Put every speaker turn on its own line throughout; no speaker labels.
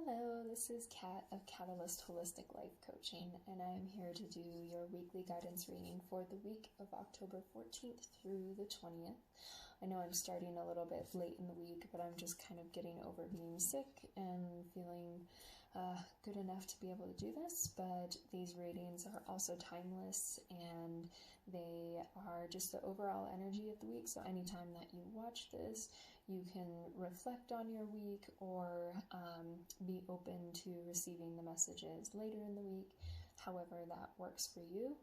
Hello, this is Kat of Catalyst Holistic Life Coaching, and I am here to do your weekly guidance reading for the week of October 14th through the 20th. I know I'm starting a little bit late in the week, but I'm just kind of getting over being sick and feeling good enough to be able to do this. But these readings are also timeless, and they are just the overall energy of the week. So anytime that you watch this, you can reflect on your week or be open to receiving the messages later in the week, however that works for you.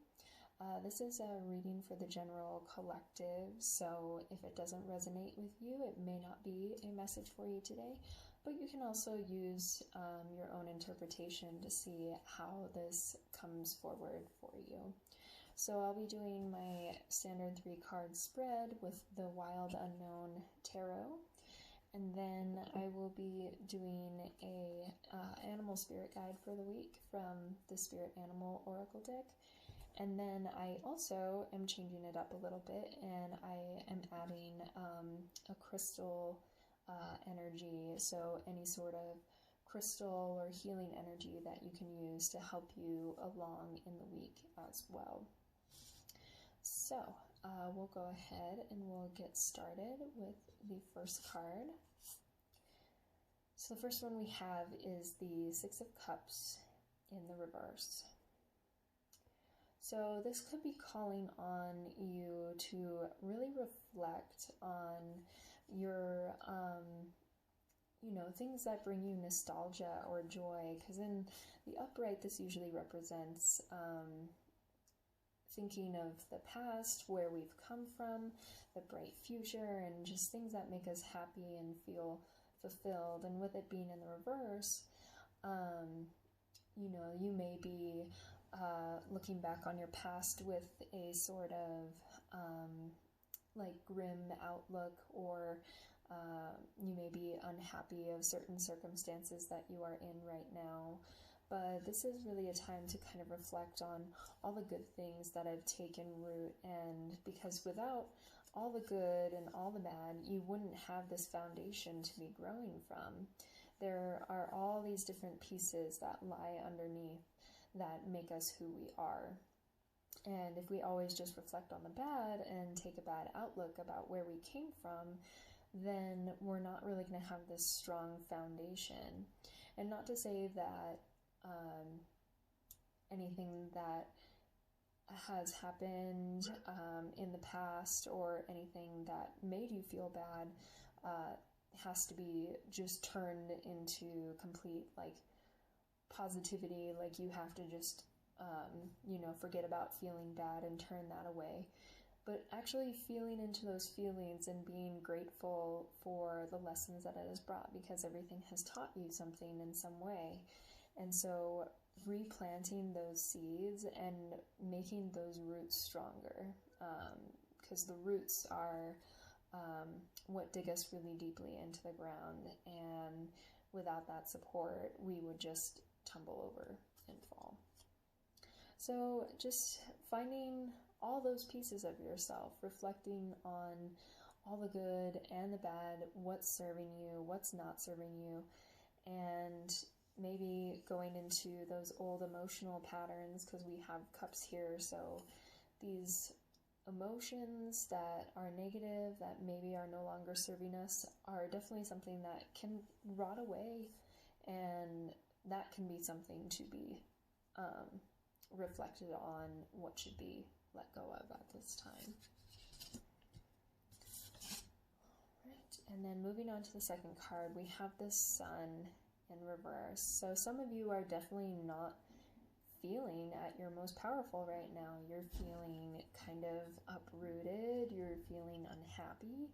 This is a reading for the general collective, so if it doesn't resonate with you, it may not be a message for you today, but you can also use your own interpretation to see how this comes forward for you. So I'll be doing my standard 3-card spread with the Wild Unknown Tarot, and then I will be doing a animal spirit guide for the week from the Spirit Animal Oracle deck. And then I also am changing it up a little bit, and I am adding a crystal energy, so any sort of crystal or healing energy that you can use to help you along in the week as well. So we'll go ahead and we'll get started with the first card. So the first one we have is the Six of Cups in the reverse. So this could be calling on you to really reflect on your, things that bring you nostalgia or joy, because in the upright, this usually represents thinking of the past, where we've come from, the bright future, and just things that make us happy and feel fulfilled. And with it being in the reverse, you may be looking back on your past with a sort of grim outlook, or you may be unhappy of certain circumstances that you are in right now. But this is really a time to kind of reflect on all the good things that have taken root, and because without all the good and all the bad, you wouldn't have this foundation to be growing from. There are all these different pieces that lie underneath that make us who we are. And if we always just reflect on the bad and take a bad outlook about where we came from, then we're not really going to have this strong foundation. And not to say that anything that has happened in the past or anything that made you feel bad has to be just turned into complete positivity. You have to just forget about feeling bad and turn that away, but actually feeling into those feelings and being grateful for the lessons that it has brought, because everything has taught you something in some way. And so replanting those seeds and making those roots stronger, because the roots are what dig us really deeply into the ground, and without that support, we would just tumble over and fall. So just finding all those pieces of yourself, reflecting on all the good and the bad, what's serving you, what's not serving you, and maybe going into those old emotional patterns, because we have cups here, so these emotions that are negative, that maybe are no longer serving us, are definitely something that can rot away, and that can be something to be reflected on, what should be let go of at this time. Right, and then moving on to the second card, we have the Sun in reverse. So some of you are definitely not feeling at your most powerful right now. You're feeling kind of uprooted, you're feeling unhappy,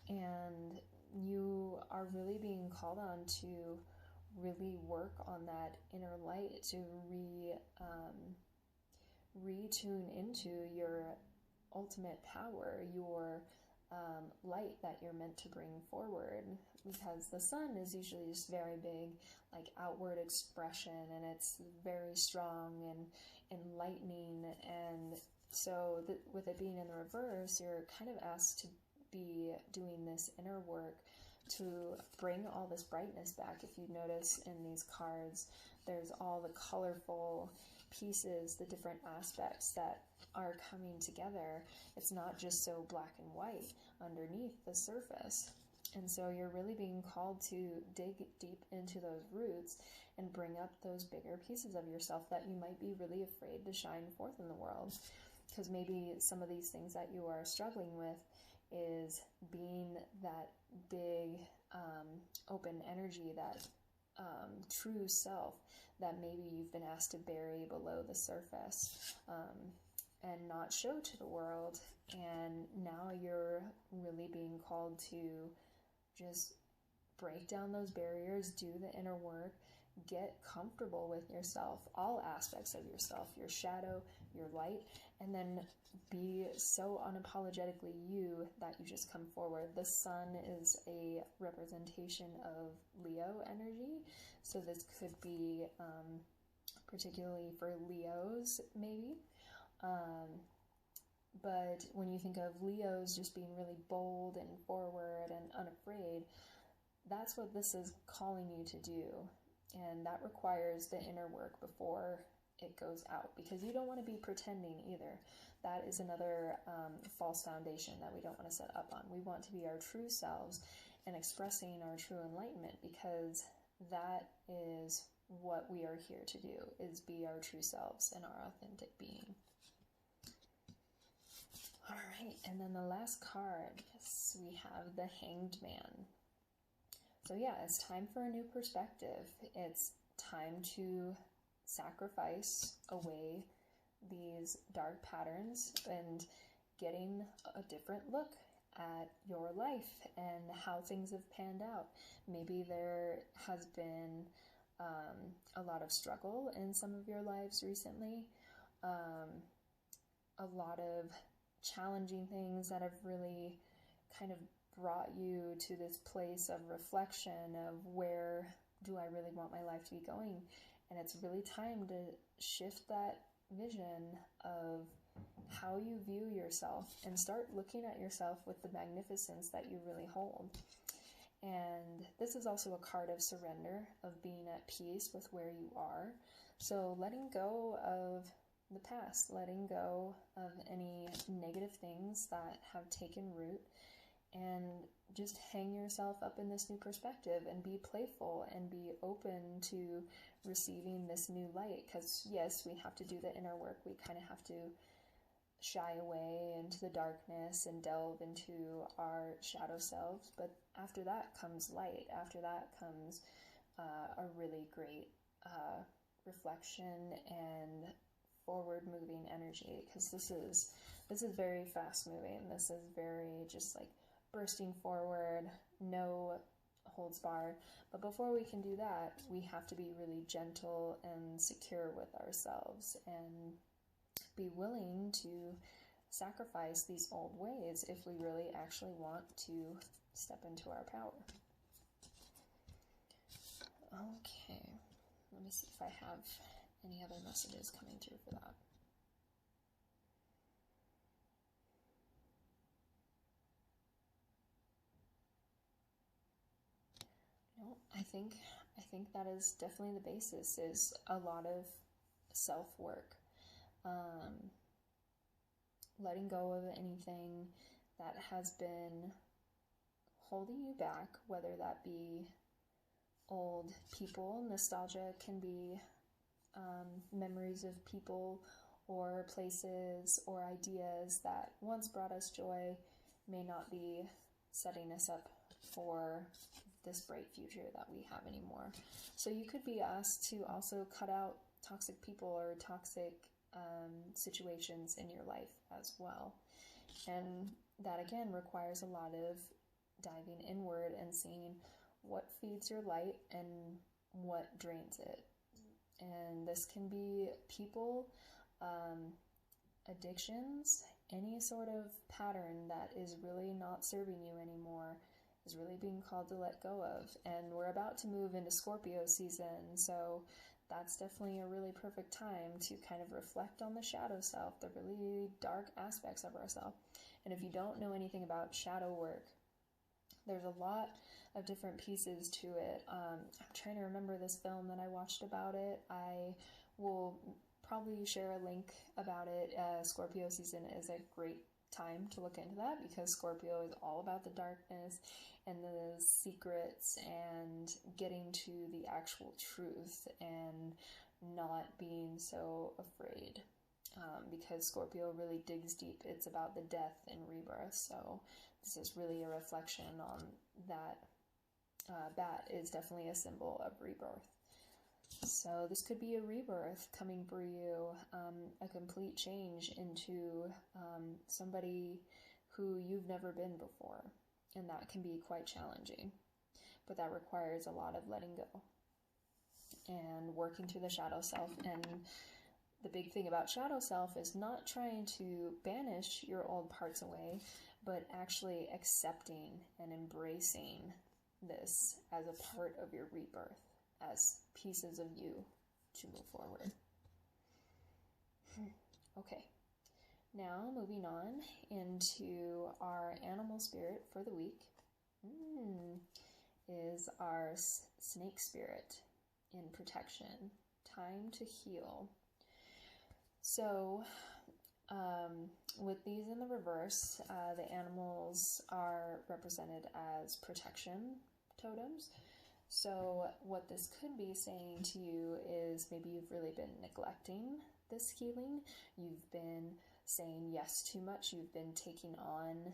and you are really being called on to really work on that inner light, to retune into your ultimate power, your light that you're meant to bring forward, because the Sun is usually just very big, outward expression, and it's very strong and enlightening. And so with it being in the reverse, you're kind of asked to be doing this inner work to bring all this brightness back. If you notice in these cards, there's all the colorful pieces, the different aspects that are coming together. It's not just so black and white underneath the surface. And so you're really being called to dig deep into those roots and bring up those bigger pieces of yourself that you might be really afraid to shine forth in the world. Because maybe some of these things that you are struggling with is being that big, open energy, that true self that maybe you've been asked to bury below the surface and not show to the world. And now you're really being called to just break down those barriers, do the inner work, get comfortable with yourself, all aspects of yourself, your shadow, your light, and then be so unapologetically you that you just come forward. The sun is a representation of Leo energy, so this could be particularly for Leos, maybe. But when you think of Leos just being really bold and forward and unafraid, that's what this is calling you to do. And that requires the inner work before it goes out, because you don't want to be pretending either. That is another false foundation that we don't want to set up on. We want to be our true selves and expressing our true enlightenment, because that is what we are here to do, is be our true selves and our authentic being. All right, and then the last card, yes, we have the Hanged Man. So yeah, it's time for a new perspective. It's time to sacrifice away these dark patterns and getting a different look at your life and how things have panned out. Maybe there has been a lot of struggle in some of your lives recently, a lot of challenging things that have really kind of brought you to this place of reflection of where do I really want my life to be going. And it's really time to shift that vision of how you view yourself and start looking at yourself with the magnificence that you really hold. And this is also a card of surrender, of being at peace with where you are. So letting go of the past, letting go of any negative things that have taken root, and just hang yourself up in this new perspective and be playful and be open to receiving this new light. Because yes, we have to do the inner work. We kind of have to shy away into the darkness and delve into our shadow selves. But after that comes light. After that comes a really great reflection and forward moving energy, because this is very fast moving. This is very just like bursting forward, no holds barred. But before we can do that, we have to be really gentle and secure with ourselves and be willing to sacrifice these old ways if we really actually want to step into our power. Okay, let me see if I have any other messages coming through for that. No, I think that is definitely the basis, is a lot of self-work. Letting go of anything that has been holding you back, whether that be old people. Nostalgia can be memories of people or places or ideas that once brought us joy, may not be setting us up for this bright future that we have anymore. So you could be asked to also cut out toxic people or toxic situations in your life as well. And that again requires a lot of diving inward and seeing what feeds your light and what drains it. And this can be people, addictions, any sort of pattern that is really not serving you anymore is really being called to let go of. And we're about to move into Scorpio season, so that's definitely a really perfect time to kind of reflect on the shadow self, the really dark aspects of ourselves. And if you don't know anything about shadow work, there's a lot of different pieces to it. I'm trying to remember this film that I watched about it. I will probably share a link about it. Scorpio season is a great time to look into that, because Scorpio is all about the darkness and the secrets and getting to the actual truth and not being so afraid, because Scorpio really digs deep. It's about the death and rebirth, so this is really a reflection on that. Bat is definitely a symbol of rebirth. So this could be a rebirth coming for you, a complete change into somebody who you've never been before, and that can be quite challenging, but that requires a lot of letting go and working through the shadow self. And the big thing about shadow self is not trying to banish your old parts away, but actually accepting and embracing this as a part of your rebirth, as pieces of you to move forward. Okay, now moving on into our animal spirit for the week is our snake spirit in protection. Time to heal. So with these in the reverse, the animals are represented as protection totems. So what this could be saying to you is maybe you've really been neglecting this healing. You've been saying yes too much. You've been taking on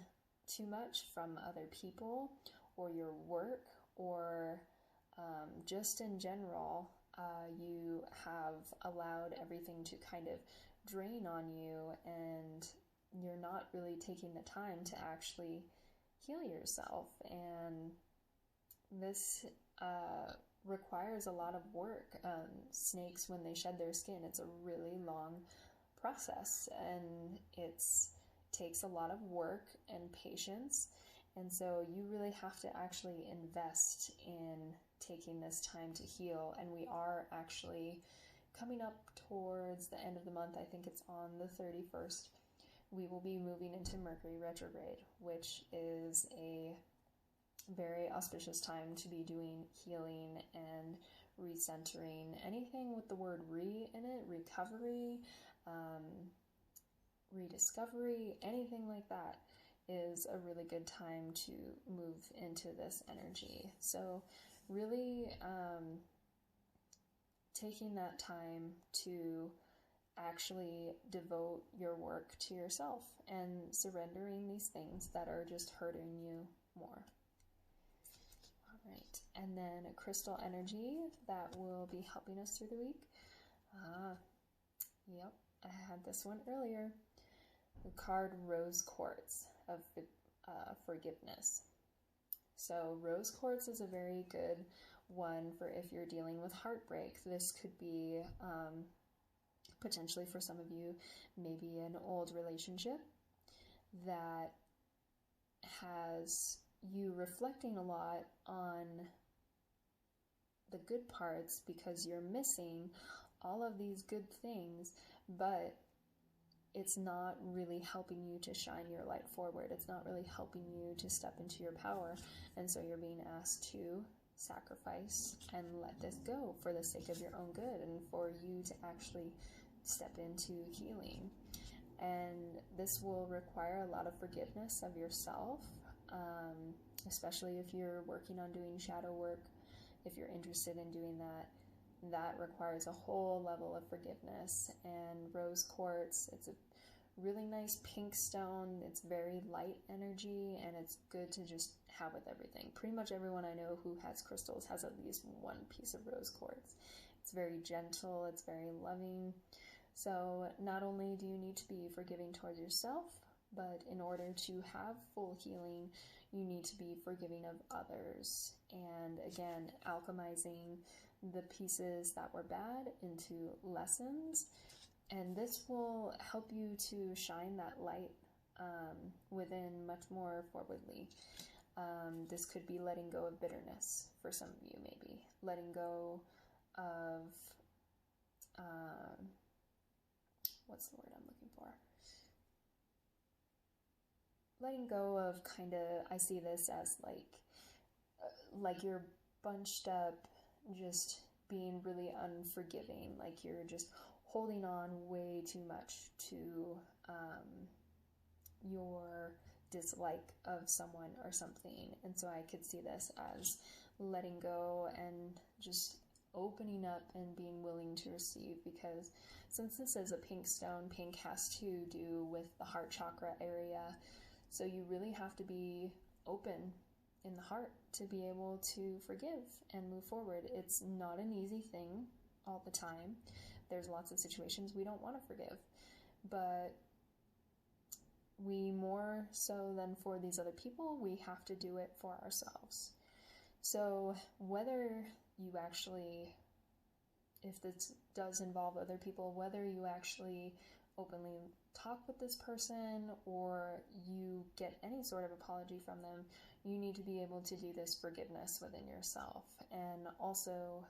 too much from other people or your work, or just in general, you have allowed everything to kind of drain on you, and you're not really taking the time to actually heal yourself. And this requires a lot of work. Snakes, when they shed their skin, it's a really long process, and it takes a lot of work and patience. And so you really have to actually invest in taking this time to heal. And we are actually coming up towards the end of the month. I think it's on the 31st. We will be moving into Mercury retrograde, which is a very auspicious time to be doing healing and recentering. Anything with the word re in it, recovery, rediscovery, anything like that is a really good time to move into this energy. So really taking that time to actually devote your work to yourself and surrendering these things that are just hurting you more. All right, and then a crystal energy that will be helping us through the week. Yep, I had this one earlier. The card Rose Quartz of forgiveness. So Rose Quartz is a very good one for if you're dealing with heartbreak. This could be potentially for some of you, maybe an old relationship that has you reflecting a lot on the good parts because you're missing all of these good things, but it's not really helping you to shine your light forward. It's not really helping you to step into your power. And so you're being asked to sacrifice and let this go for the sake of your own good and for you to actually step into healing. And this will require a lot of forgiveness of yourself, especially if you're working on doing shadow work. If you're interested in doing that, that requires a whole level of forgiveness. And rose quartz, it's a really nice pink stone. It's very light energy, and it's good to just have with everything. Pretty much everyone I know who has crystals has at least one piece of rose quartz. It's very gentle, it's very loving. So not only do you need to be forgiving towards yourself, but in order to have full healing, you need to be forgiving of others. And again, alchemizing the pieces that were bad into lessons. And this will help you to shine that light within much more forwardly. This could be letting go of bitterness for some of you, maybe. Letting go of, what's the word I'm looking for? Letting go of kind of, I see this as like like you're bunched up, just being really unforgiving, like you're just holding on way too much to your dislike of someone or something. And so I could see this as letting go and just opening up and being willing to receive, because since this is a pink stone, pink has to do with the heart chakra area. So you really have to be open in the heart to be able to forgive and move forward. It's not an easy thing all the time. There's lots of situations we don't want to forgive, but we, more so than for these other people, we have to do it for ourselves. So whether you actually, if this does involve other people, whether you actually openly talk with this person or you get any sort of apology from them, you need to be able to do this forgiveness within yourself, and also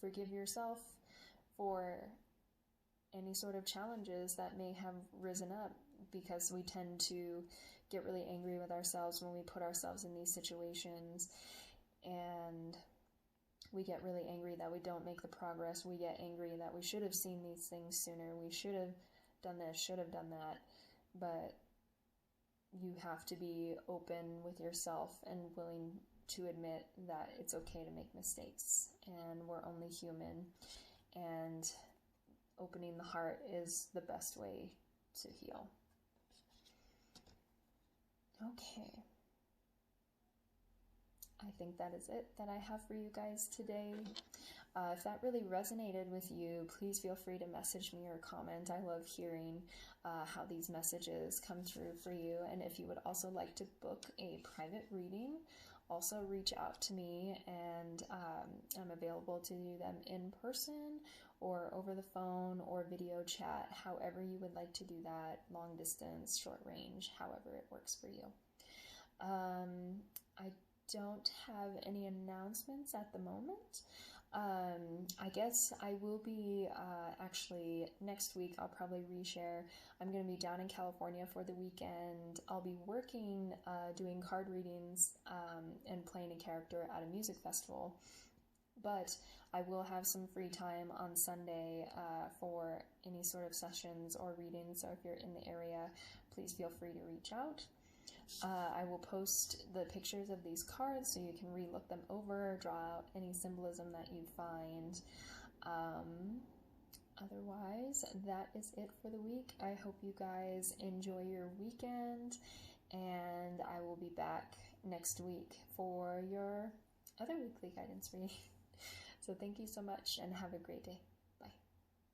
forgive yourself for any sort of challenges that may have risen up, because we tend to get really angry with ourselves when we put ourselves in these situations, and we get really angry that we don't make the progress. We get angry that we should have seen these things sooner. We should have done this, should have done that. But you have to be open with yourself and willing to admit that it's okay to make mistakes, and we're only human, and opening the heart is the best way to heal. Okay. I think that is it that I have for you guys today. If that really resonated with you, please feel free to message me or comment. I love hearing how these messages come through for you. And if you would also like to book a private reading, also reach out to me, and I'm available to do them in person or over the phone or video chat, however you would like to do that, long distance, short range, however it works for you. I don't have any announcements at the moment. I guess I will be, actually next week I'll probably reshare. I'm going to be down in California for the weekend. I'll be working, doing card readings, and playing a character at a music festival. But I will have some free time on Sunday for any sort of sessions or readings. So if you're in the area, please feel free to reach out. I will post the pictures of these cards so you can re-look them over, draw out any symbolism that you find. Otherwise, that is it for the week. I hope you guys enjoy your weekend, and I will be back next week for your other weekly guidance reading. So thank you so much, and have a great day.